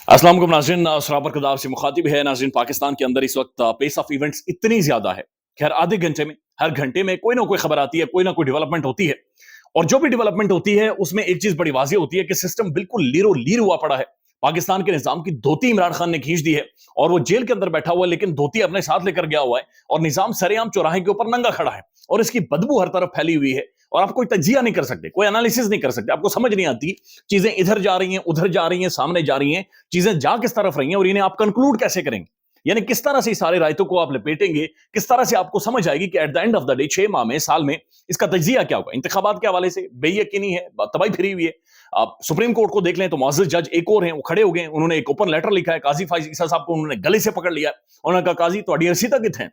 अस्सलाम वालेकुम नाज़रीन, सराबर कदार से मुखातिब है। नाज़रीन, पाकिस्तान के अंदर इस वक्त पेस ऑफ इवेंट्स इतनी ज्यादा है। खैर, आधे घंटे में, हर घंटे में कोई ना कोई खबर आती है, कोई ना कोई डेवलपमेंट होती है। और जो भी डेवलपमेंट होती है उसमें एक चीज बड़ी वाज़ेह होती है कि सिस्टम बिल्कुल लीरो लीर हुआ पड़ा है। पाकिस्तान के निजाम की धोती इमरान खान ने खींच दी है और वो जेल के अंदर बैठा हुआ है, लेकिन धोती अपने साथ लेकर गया हुआ है और निजाम सरेआम चौराहे के ऊपर नंगा खड़ा है और इसकी बदबू हर तरफ फैली हुई है। और आप कोई तजिया नहीं कर सकते, कोई एनालिसिस नहीं कर सकते, आपको समझ नहीं आती चीजें इधर जा रही हैं, उधर जा रही हैं, सामने जा रही हैं, चीजें जा किस तरफ रही हैं और इन्हें आप कंक्लूड कैसे करेंगे। यानी किस तरह से सारे रायतों को आप लपेटेंगे, किस तरह से आपको समझ आएगी कि at the end of the day 6 माह में, साल में इसका तजिया क्या होगा। इंतखाबात के हवाले से बेयकीनी है, तबाही फिरी हुई है। आप सुप्रीम कोर्ट को देख लें तो मुअज़्ज़ज़ जज एक और हैं, वो खड़े हो गए, उन्होंने एक ओपन लेटर लिखा है, काजी फाइज ईसा साहब को उन्होंने गले से पकड़ लिया। उन्होंने कहा, काजी तुम्हारी रसीदा कितने हैं,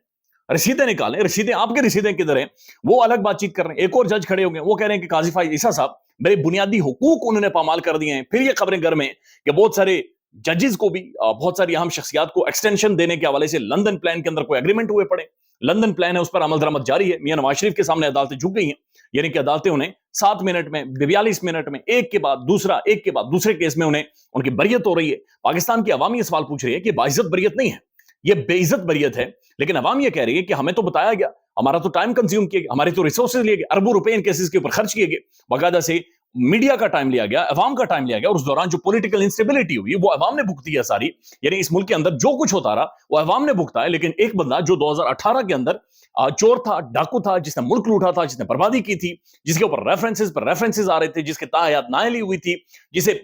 रसीदें निकालें, रसीदें आपकी रसीदें किधर हैं। वो अलग बातचीत कर रहे हैं। एक और जज खड़े हो गए, वो कह रहे हैं कि काजी फाइज ईसा साहब मेरे बुनियादी हुकूक उन्होंने पामाल कर दिए हैं। फिर ये खबरें घर में कि बहुत सारे जजेस को भी, बहुत सारी अहम शख्सियात को एक्सटेंशन देने के हवाले से लंदन प्लान के अंदर कोई एग्रीमेंट हुए पड़े। लंदन प्लान है, उस पर अमल दरामद जारी है। मियां नवाज शरीफ के सामने अदालतें झुक गई हैं, यानी कि अदालतें उन्हें 7 मिनट में, 42 मिनट में एक के बाद दूसरा, एक के बाद दूसरे केस में उन्हें उनकी बरियत हो रही है। पाकिस्तान की अवाम ये सवाल पूछ रही है कि बाइज्जत बरियत नहीं है, ये बेइज्जत बरियत है। लेकिन अवाम ये कह रही है कि हमें तो बताया गया, हमारा तो टाइम कंज्यूम किया गया, हमारे तो रिसोर्सेज लिए गए, अरबों रुपए इन केसेस के ऊपर खर्च किए गए, बाकायदा से मीडिया का टाइम लिया गया, अवाम का टाइम लिया गया, और उस दौरान जो पॉलिटिकल इंस्टेबिलिटी हुई वो अवाम ने भुगती है सारी। यानी इस मुल्क के अंदर जो कुछ होता रहा वो अवाम ने भुगता है। लेकिन एक बंदा जो 2018 के अंदर चोर था, डाकू था, जिसने मुल्क लूटा था, जिसने बर्बादी की थी, जिसके ऊपर रेफरेंसेस पर रेफरेंसेस आ रहे थे, जिसके ताहयात नाअहली हुई थी, जिसे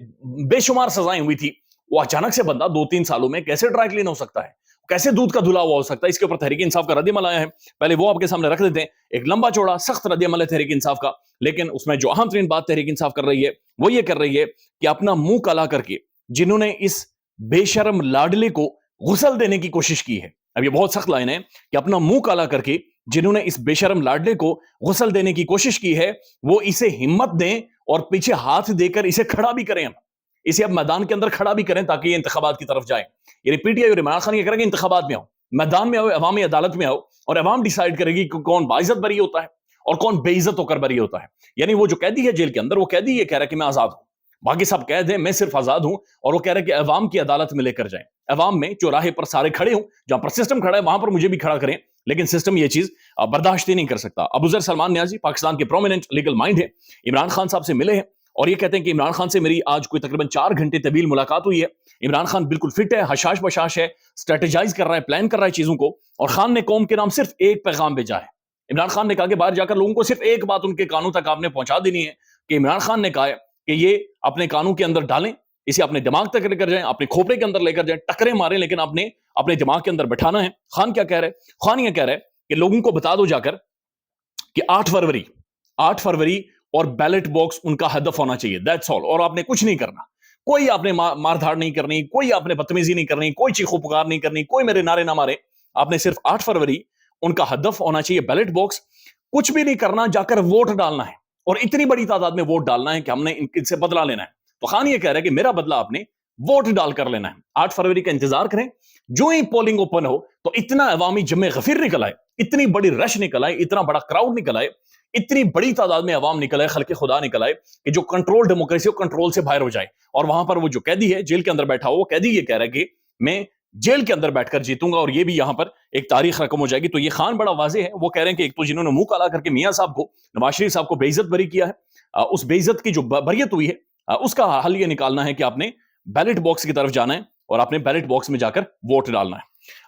बेशुमार सजाएं हुई थी, वो अचानक से बंदा 2-3 सालों में कैसे ड्राई क्लीन हो सकता है, कैसे दूध का धुला हुआ हो सकता है। इसके ऊपर तहरीक इंसाफ का रद्द-ए-अमल आया है, पहले वो आपके सामने रख देते हैं। एक लंबा चौड़ा सख्त रद्द-ए-अमल है तहरीक इंसाफ का, लेकिन उसमें जो अहम तरीन बात तहरीक इंसाफ कर रही है वो ये कर रही है कि अपना मुंह काला करके जिन्होंने इस बेशरम लाडले को गुसल देने की कोशिश की है, अब ये बहुत सख्त लाइन है कि अपना मुंह काला करके जिन्होंने इस बेशरम लाडले को गुसल देने की कोशिश की है, वो इसे हिम्मत दें और पीछे हाथ देकर इसे खड़ा भी करें, इसे अब मैदान के अंदर खड़ा भी करें ताकि ये इंतखाबात की तरफ जाए। यानी पीटीआई और इमरान खान ये करेंगे इंतखाबात में आओ, मैदान में आओ, अवामी अदालत में आओ, और अवाम डिसाइड करेगी कि कौन बाइज्जत बरी होता है और कौन बेइज्जत होकर बरी होता है। यानी वो जो कैदी है जेल के अंदर, वो कैदी ये कह रहा है कि मैं आजाद हूं, बाकी सब कैद है, मैं सिर्फ आजाद हूं, और वो कह रहा है कि अवाम की अदालत में लेकर जाए, अवाम में चौराहे पर सारे खड़े हूं, जहां पर सिस्टम खड़ा है वहां पर मुझे भी खड़ा करें। लेकिन सिस्टम ये चीज बर्दाश्त ही नहीं कर सकता। अबूजर सलमान न्याजी पाकिस्तान के प्रोमिनेंट लीगल माइंड है, इमरान खान साहब से मिले हैं और ये कहते हैं कि इमरान खान से मेरी आज कोई तकरीबन 4 घंटे तवील मुलाकात हुई है। इमरान खान बिल्कुल फिट है, हशाश बशाश है, स्ट्रेटेजाइज कर रहा है, प्लान कर रहा है चीजों को, और खान ने कौम के नाम सिर्फ एक पैगाम भेजा है। इमरान खान ने कहा कि बाहर जाकर लोगों को सिर्फ एक बात उनके कानों तक आपने पहुंचा देनी है कि इमरान खान ने कहा है कि ये अपने कानों के अंदर डालें, इसे अपने दिमाग तक लेकर जाएं, अपने खोपड़े के अंदर लेकर जाएं, टकरे मारें, लेकिन आपने अपने दिमाग के अंदर बैठाना है। खान क्या कह रहे हैं? खान ये कह रहे हैं कि लोगों को बता दो जाकर कि 8 फरवरी और बैलेट बॉक्स उनका हदफ होना चाहिए, दैट्स ऑल। और आपने कुछ नहीं करना, कोई आपने मारधाड़ नहीं करनी, कोई आपने बदतमीजी नहीं करनी, कोई चीखो पुकार नहीं करनी, कोई मेरे नारे ना मारे। आपने सिर्फ 8 फरवरी उनका हदफ होना चाहिए बैलेट बॉक्स, कुछ भी नहीं करना, जाकर वोट डालना है, और इतनी बड़ी तादाद में वोट डालना है कि हमने इनसे बदला लेना है। तो खान ये कह रहा है कि मेरा बदला आपने वोट डालकर लेना है। 8 फरवरी का इंतजार करें, जो ही पोलिंग ओपन हो तो इतना अवामी जमे गफिर निकल आए, इतनी बड़ी रश निकल आए, इतना बड़ा क्राउड निकल आए, इतनी बड़ी तादाद में अवाम निकल आए, खल्के खुदा निकल आए कि जो कंट्रोल डेमोक्रेसी हो कंट्रोल से बाहर हो जाए। और वहां पर वो जो कैदी है जेल के अंदर बैठा हो, वो कैदी ये कह रहा है कि मैं जेल के अंदर बैठकर जीतूंगा और ये भी यहां पर एक तारीख रकम हो जाएगी। तो ये खान बड़ा वाजे है, वो कह रहे हैं कि एक तो जिन्होंने मुंह काला करके मियां साहब को, नवाज शरीफ साहब को बेइज्जत बरी किया है, उस बेइज्जत की जो बरियत हुई है उसका हल ये निकालना है कि आपने बैलेट बॉक्स की तरफ जाना है और आपने बैलेट बॉक्स में जाकर वोट डालना है।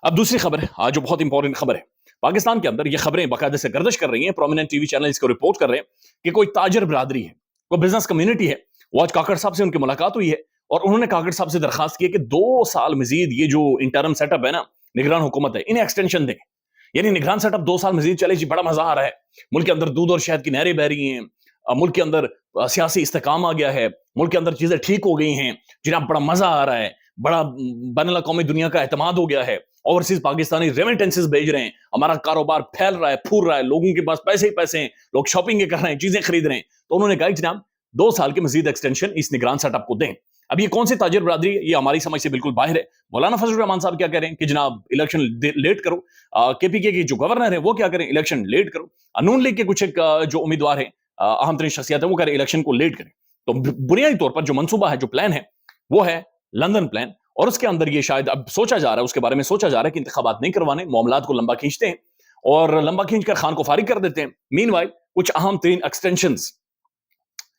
अब दूसरी खबर है, आज जो बहुत इंपॉर्टेंट खबर है, पाकिस्तान के अंदर ये खबरें बाकायदे से गर्दिश कर रही हैं, प्रोमिनेंट टीवी चैनल इसको रिपोर्ट कर रहे हैं कि कोई ताजर बिरादरी है, कोई बिजनेस कम्युनिटी है, वो आज काकड़ साहब से उनकी मुलाकात हुई है और उन्होंने काकड़ साहब से दरखास्त की है कि 2 साल मजीद ये जो इंटरम सेटअप है ना, निगरान हुकूमत है, इन्हें एक्सटेंशन दें। यानी निगरान सेटअप 2 साल मजीद चले जी, बड़ा मजा आ रहा है, मुल्क के अंदर दूध और शहद की नहरें बह रही हैं, मुल्क के अंदर सियासी इस्तेकाम आ गया है, मुल्क के अंदर चीजें ठीक हो गई हैं, जनाब बड़ा मजा आ रहा है, बड़ा बैनुल अक़वामी दुनिया का एतमाद हो गया है, ओवरसीज पाकिस्तानी रेमिटेंसेस भेज रहे हैं, हमारा कारोबार फैल रहा है, फूल रहा है, लोगों के पास पैसे ही पैसे हैं, लोग शॉपिंग कर रहे हैं, चीजें खरीद रहे हैं। तो उन्होंने कहा जनाब 2 साल के मजीद एक्सटेंशन इस निगरान सेटअप को दें। अब ये कौन सी ताजिर बरादरी है, ये हमारी समझ से बिल्कुल बाहर है। मौलाना फजल रहमान साहब क्या कह रहे हैं कि जनाब इलेक्शन लेट करो, केपीके के जो गवर्नर है वो क्या करें, इलेक्शन लेट करो। नून लीग के कुछ एक जो उम्मीदवार है, अहम तरीन शख्सियत है, वो कह रहे इलेक्शन को लेट करें। तो बुनियादी तौर पर जो मंसूबा है, जो प्लान है, वो है लंदन प्लान, اور اس کے اندر یہ شاید اب سوچا جا رہا ہے، اس کے بارے میں سوچا جا رہا ہے کہ انتخابات نہیں کروانے، معاملات کو لمبا کھینچتے ہیں اور لمبا کھینچ کر خان کو فارغ کر دیتے ہیں. مین وائل کچھ اہم ترین ایکسٹینشنز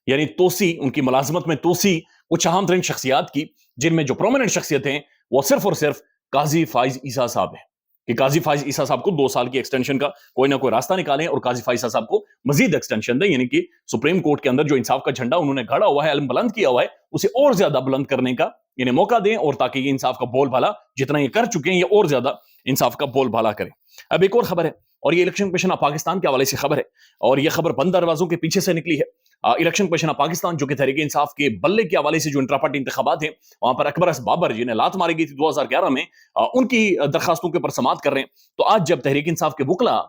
یعنی توسیع، ان کی ملازمت میں توسیع کچھ اہم ترین شخصیات کی، جن میں جو پرومیننٹ شخصیت ہیں وہ صرف اور صرف قاضی فائز عیسیٰ صاحب ہیں کہ قاضی فائز عیسیٰ صاحب کو 2 سال کی ایکسٹینشن کا کوئی نہ کوئی راستہ نکالیں اور قاضی فائز عیسیٰ صاحب کو مزید ایکسٹینشن دیں، یعنی کہ سپریم کورٹ کے اندر جو انصاف کا جھنڈا انہوں نے گھڑا ہوا ہے، علم بلند کیا ہوا ہے، اسے اور زیادہ بلند کرنے کا انہیں موقع دیں اور تاکہ یہ انصاف کا بول بھالا جتنا یہ کر چکے ہیں یہ اور زیادہ انصاف کا بول بھالا کریں. اب ایک اور خبر ہے اور یہ الیکشن کمیشن آف پاکستان کے حوالے سے خبر ہے اور یہ خبر بند دروازوں کے پیچھے سے نکلی ہے. الیکشن کمیشن آف پاکستان جو کہ تحریک انصاف کے بلے کے حوالے سے جو انٹرا پارٹی انتخابات ہیں وہاں پر اکبر بابر جنہیں لات ماری گئی تھی 2011 میں، ان کی درخواستوں کے اوپر سماعت کر رہے ہیں. تو آج جب تحریک انصاف کے وکلا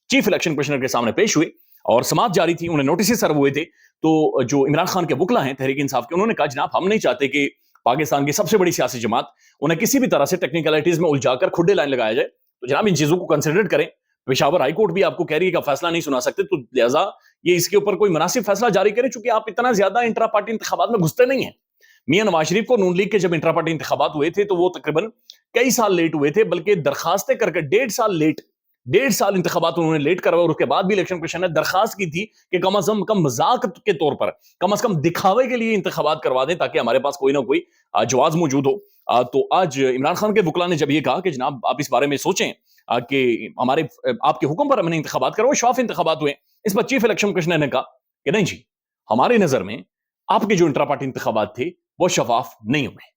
چیف الیکشن کمشنر کے سامنے پیش ہوئے اور سماعت جاری تھی، انہیں نوٹسز سرو ہوئے تھے، تو جو عمران خان کے وکلا ہیں تحریک انصاف کے، انہوں نے کہا جناب ہم نہیں چاہتے کہ پاکستان کی سب سے بڑی سیاسی جماعت انہیں کسی بھی طرح سے ٹیکنیکلٹیز میں الجھا کر کھڈے لائن لگایا جائے، تو جناب ان چیزوں کو کنسیڈر کریں. پشاور ہائی کورٹ بھی آپ کو کہہ رہی ہے کہ فیصلہ نہیں سنا سکتے، تو لہٰذا یہ اس کے اوپر کوئی مناسب فیصلہ جاری کریں، چونکہ آپ اتنا زیادہ انٹرا پارٹی انتخابات میں گھستے نہیں ہیں. میاں نواز شریف کو نون لیگ کے جب انٹرا پارٹی انتخابات ہوئے تھے تو وہ تقریباً کئی سال لیٹ ہوئے تھے، بلکہ درخواستیں کر کے 1.5 سال انتخابات انہوں نے لیٹ کروائے اور اس کے بعد بھی الیکشن کمیشن نے درخواست کی تھی کہ کم از کم مذاق کے طور پر کم از کم دکھاوے کے لیے انتخابات کروا دیں تاکہ ہمارے پاس کوئی نہ کوئی جواز موجود ہو. تو آج عمران خان کے وکلا نے جب یہ کہا کہ جناب آپ اس بارے میں سوچیں کہ ہمارے آپ کے حکم پر ہم نے انتخابات کرو، شفاف انتخابات ہوئے، اس پر چیف الیکشن کمشنر نے کہا کہ نہیں جی، ہمارے نظر میں آپ کے جو انٹرا پارٹی انتخابات تھے وہ شفاف نہیں ہوئے.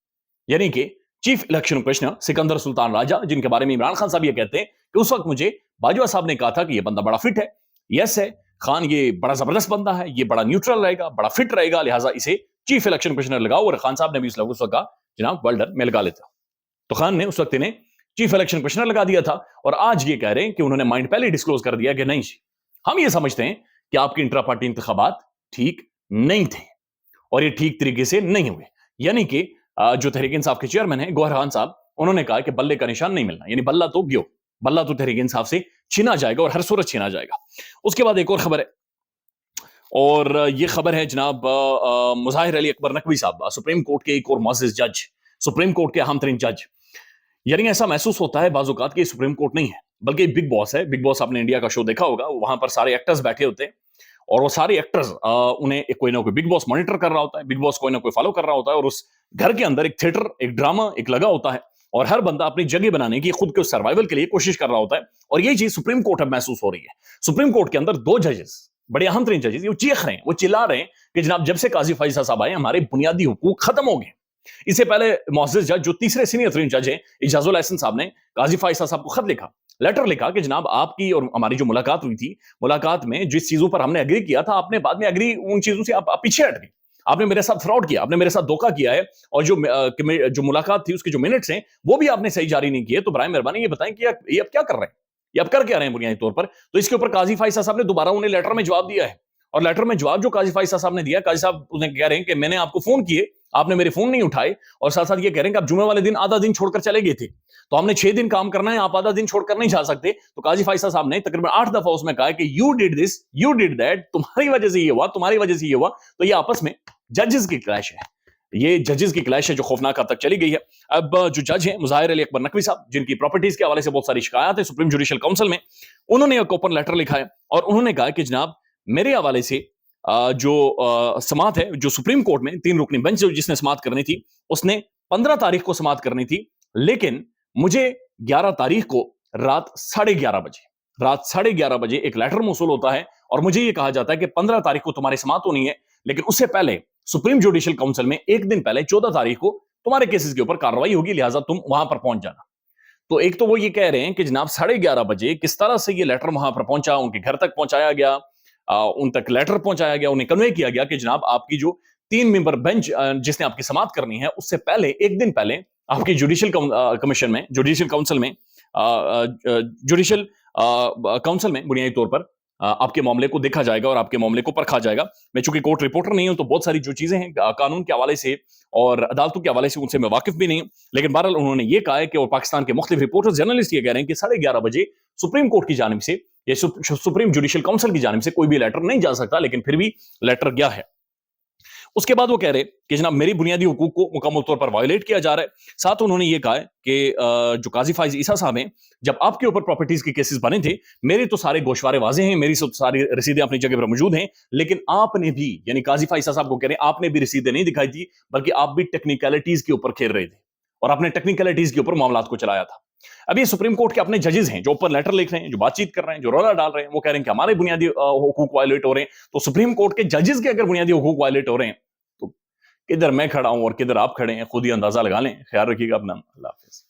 یعنی کہ چیف الیکشن کمشنر سکندر سلطان راجہ، جن کے بارے میں عمران خان صاحب یہ کہتے ہیں کہ اس وقت مجھے باجوہ صاحب نے کہا تھا کہ یہ بندہ بڑا فٹ ہے، یس ہے خان، یہ بڑا زبردست بندہ ہے، یہ بڑا نیوٹرل رہے گا، بڑا فٹ رہے گا، لہٰذا اسے چیف الیکشن کمشنر لگاؤ. اور خان صاحب نے بھی اس وقت کہا جناب ویل ڈن، میں لگا لیتا ہوں. تو خان نے اس وقت انہیں چیف الیکشن کمشنر لگا دیا تھا اور آج یہ کہہ رہے ہیں کہ انہوں نے مائنڈ پہلے ڈسکلوز کر دیا کہ نہیں جی، ہم یہ سمجھتے ہیں کہ آپ کی انٹرا پارٹی انتخابات ٹھیک نہیں تھے اور یہ ٹھیک طریقے سے نہیں ہوئے. یعنی کہ جو تحریک انصاف کے چیئرمین ہیں گوہر خان صاحب، انہوں نے کہا کہ بلے کا نشان نہیں ملنا، یعنی بلہ تو گیو، بلہ تو تحریک انصاف سے چھینا جائے گا اور ہر صورت چھینا جائے گا. اس کے بعد ایک اور خبر ہے اور یہ خبر ہے جناب مظاہر علی اکبر نقوی صاحب، سپریم کورٹ کے ایک اور معزز جج، سپریم کورٹ کے اہم ترین جج. یعنی ایسا محسوس ہوتا ہے بعض اوقات کہ سپریم کورٹ نہیں ہے بلکہ بگ باس ہے. بگ باس آپ نے انڈیا کا شو دیکھا ہوگا، وہاں پر سارے ایکٹرز بیٹھے ہوتے ہیں اور وہ سارے ایکٹرز انہیں کوئی نہ کوئی بگ باس مانیٹر کر رہا ہوتا ہے، بگ باس کوئی نہ کوئی فالو کر رہا ہوتا ہے اور اس گھر کے اندر ایک تھیٹر، ایک ڈرامہ ایک لگا ہوتا ہے اور ہر بندہ اپنی جگہ بنانے کی، خود کے سروائیول کے لیے کوشش کر رہا ہوتا ہے. اور یہ چیز سپریم کورٹ اب محسوس ہو رہی ہے. سپریم کورٹ کے اندر 2 ججز، بڑے اہم ترین ججز، وہ چیخ رہے ہیں، وہ چلا رہے ہیں کہ جناب جب سے قاضی فائز عیسیٰ صاحب آئے ہمارے بنیادی حقوق ختم ہو گئے. اس سے پہلے معزز جج جو تیسرے سینئر ترین جج ہیں اعجاز الحسن صاحب نے قاضی فائز عیسیٰ صاحب کو خط لکھا، لیٹر لکھا کہ جناب آپ کی اور ہماری جو ملاقات ہوئی تھی، ملاقات میں جس چیزوں پر ہم نے اگری کیا تھا آپ نے بعد میں اگری ان چیزوں سے آپ پیچھے ہٹ گئے، آپ نے میرے ساتھ فراڈ کیا، آپ نے میرے ساتھ دھوکہ کیا ہے اور جو ملاقات تھی اس کے جو منٹس ہیں وہ بھی آپ نے صحیح جاری نہیں کیے. تو برائے مہربانی یہ بتائیں کہ یہ اب کیا کر رہے ہیں، یہ اب کر کیا رہے ہیں بنیادی طور پر. تو اس کے اوپر قاضی فائز صاحب نے دوبارہ انہیں لیٹر میں جواب دیا ہے اور لیٹر میں جواب جو قاضی فائز صاحب نے دیا، قاضی صاحب انہیں کہہ رہے ہیں کہ میں نے آپ کو فون کیے، آپ نے میرے فون نہیں اٹھائے اور ساتھ ساتھ یہ کہہ رہے ہیں کہ آپ جمعے والے دن آدھا دن چھوڑ کر چلے گئے تھے تو ہم نے 6 دن کام کرنا ہے، آپ آدھا دن چھوڑ کر نہیں جا سکتے. تو قاضی فائز صاحب نے تقریباً 8 دفعہ اس میں کہا کہ you did this, you did that, تمہاری وجہ سے یہ ہوا، تمہاری وجہ سے یہ ہوا. تو یہ آپس میں ججز کی کلیش ہے، یہ ججز کی کلیش ہے جو خوفناک حد تک چلی گئی ہے. اب جو جج ہیں مظاہر علی اکبر نقوی صاحب، جن کی پراپرٹیز کے حوالے سے بہت ساری شکایات ہیں سپریم جوڈیشل کونسل میں، انہوں نے ایک اوپن لیٹر لکھا ہے اور انہوں نے کہا کہ جناب میرے حوالے سے جو سماعت ہے، جو سپریم کورٹ میں 3 رکنی بینچ جس نے سماعت کرنی تھی اس نے 15 تاریخ کو سماعت کرنی تھی، لیکن مجھے 11 تاریخ کو رات 11:30 بجے ایک لیٹر موصول ہوتا ہے اور مجھے یہ کہا جاتا ہے کہ 15 تاریخ کو تمہاری سماعت ہونی ہے، لیکن اس سے پہلے سپریم جوڈیشل کونسل میں ایک دن پہلے 14 تاریخ کو تمہارے کیسز کے اوپر کارروائی ہوگی، لہٰذا تم وہاں پر پہنچ جانا. تو ایک تو وہ یہ کہہ رہے ہیں کہ جناب 11:30 بجے کس طرح سے یہ لیٹر وہاں پر پہنچا، ان کے گھر تک پہنچایا گیا، ان تک لیٹر پہنچایا گیا، انہیں کنوے کیا گیا کہ جناب آپ کی جو 3 ممبر بینچ جس نے آپ کی سماعت کرنی ہے اس سے پہلے ایک دن پہلے آپ کی جوڈیشل کمیشن میں، جوڈیشل کونسل میں بنیادی طور پر آپ کے معاملے کو دیکھا جائے گا اور آپ کے معاملے کو پرکھا جائے گا. میں چونکہ کورٹ رپورٹر نہیں ہوں تو بہت ساری جو چیزیں ہیں قانون کے حوالے سے اور عدالتوں کے حوالے سے ان سے میں واقف بھی نہیں ہوں، لیکن بہرحال انہوں نے یہ کہا ہے کہ اور پاکستان کے مختلف رپورٹر جرنلسٹ یہ کہہ رہے ہیں کہ 11:30 بجے سپریم کورٹ کی جانب سے یا سپریم جوڈیشل کونسل کی جانب سے کوئی بھی لیٹر نہیں جا سکتا، لیکن پھر بھی لیٹر گیا ہے. उसके बाद वो कह रहे कि जनाब मेरी बुनियादी हुकूक को मुकम्मल तौर पर वायोलेट किया जा रहा है। साथ उन्होंने ये कहा है कि जो काजी फाइज ईसा साहब हैं, जब आपके ऊपर प्रॉपर्टीज के केसेस बने थे, मेरे तो सारे गोशवारे वाजे हैं, मेरी सारी रसीदें अपनी जगह पर मौजूद हैं, लेकिन आपने भी, यानी काजी फाइज ईसा साहब को कह रहे हैं, आपने भी रसीदें नहीं दिखाई थी, बल्कि आप भी टेक्निकलिटीज के ऊपर खेल रहे थे और आपने टेक्निकलिटीज के ऊपर मामला को चलाया था। अब ये सुप्रीम कोर्ट के अपने जजेस हैं जो ओपन लेटर लिख रहे हैं, जो बातचीत कर रहे हैं, जो रोला डाल रहे हैं, वो कह रहे हैं कि हमारे बुनियादी हुकूक वायलेट हो रहे हैं। तो सुप्रीम कोर्ट के जजेस के अगर बुनियादी हुकूक वायलेट हो रहे हैं, तो किधर मैं खड़ा हूं और किधर आप खड़े हैं, खुद ही अंदाजा लगा लें। ख्याल रखिएगा अपना। अल्लाह हाफिज।